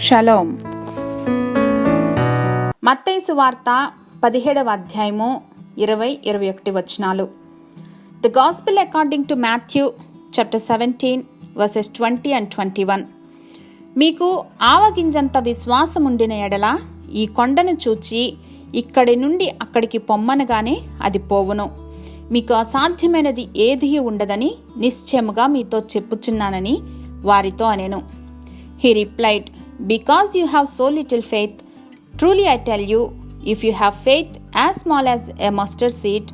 Shalom. మత్తయి సువార్త 17వ అధ్యాయము 20-21 వచనాలు. The gospel according to Matthew chapter 17 versus 20 and 21. మీకు ఆవగింజంత విశ్వాసం ఉండిన ఎడల ఈ కొండను చూచి ఇక్కడి నుండి అక్కడికి పొమ్మనగానే అది పోవును. మీకు అసాధ్యమైనది ఏదీ ఉండదని నిశ్చయముగా మీతో చెప్పుచున్నానని వారితో అనెను. He replied, "Because you have so little faith, truly I tell you, if you have faith as small as a mustard seed,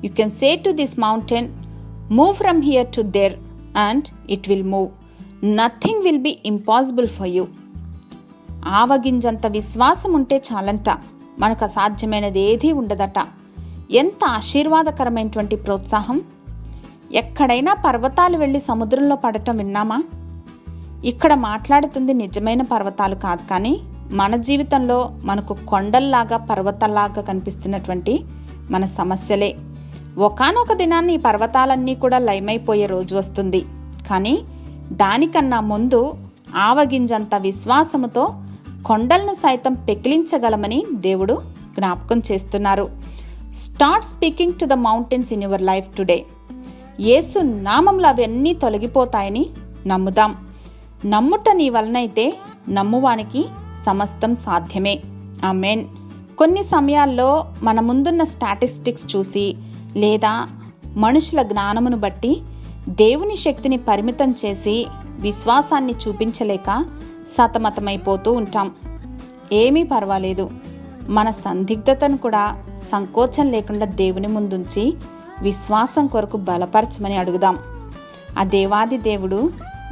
you can say to this mountain, move from here to there, and it will move. Nothing will be impossible for you." ఆవగింజంత విశ్వాసం ఉంటే చాలంట, మనకు అసాధ్యమైనది ఏదీ ఉండదట. ఎంత ఆశీర్వాదకరమైనటువంటి ప్రోత్సాహం! ఎక్కడైనా పర్వతాలు వెళ్ళి సముద్రంలో పడటం విన్నామా? ఇక్కడ మాట్లాడుతుంది నిజమైన పర్వతాలు కాదు, కానీ మన జీవితంలో మనకు కొండల్లాగా పర్వతాల్లాగా కనిపిస్తున్నటువంటి మన సమస్యలే. ఒకానొక దినాన్ని ఈ పర్వతాలన్నీ కూడా లయమైపోయే రోజు వస్తుంది. కానీ దానికన్నా ముందు ఆవగింజంత విశ్వాసముతో కొండలను సైతం పెకిలించగలమని దేవుడు జ్ఞాపకం చేస్తున్నారు. Start speaking to the mountains in your life today. Yesu నామంలో అవన్నీ తొలగిపోతాయని నమ్ముదాం. నమ్ముట నీ వలనైతే నమ్మువానికి సమస్తం సాధ్యమే. ఆమేన్. కొన్ని సమయాల్లో మన ముందున్న స్టాటిస్టిక్స్ చూసి లేదా మనుషుల జ్ఞానమును బట్టి దేవుని శక్తిని పరిమితం చేసి విశ్వాసాన్ని చూపించలేక సతమతమైపోతూ ఉంటాం. ఏమీ పర్వాలేదు. మన సందిగ్ధతను కూడా సంకోచం లేకుండా దేవుని ముందుంచి విశ్వాసం కొరకు బలపరచమని అడుగుదాం. ఆ దేవాది దేవుడు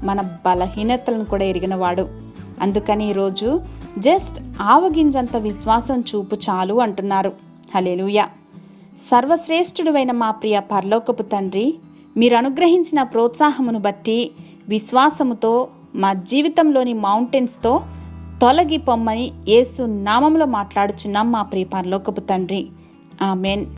మన బలహీనతలను కూడా ఎరిగినవాడు. అందుకని ఈరోజు జస్ట్ ఆవగింజంత విశ్వాసం చూపు చాలు అంటున్నారు. హల్లెలూయా. సర్వశ్రేష్ఠుడైన మా ప్రియ పరలోకపు తండ్రి, మీరు అనుగ్రహించిన ప్రోత్సాహమును బట్టి విశ్వాసముతో మా జీవితంలోని మౌంటైన్స్తో తొలగి పొమ్మని యేసు నామములో మాట్లాడుచున్నాం మా ప్రియ పరలోకపు తండ్రి. ఆమేన్.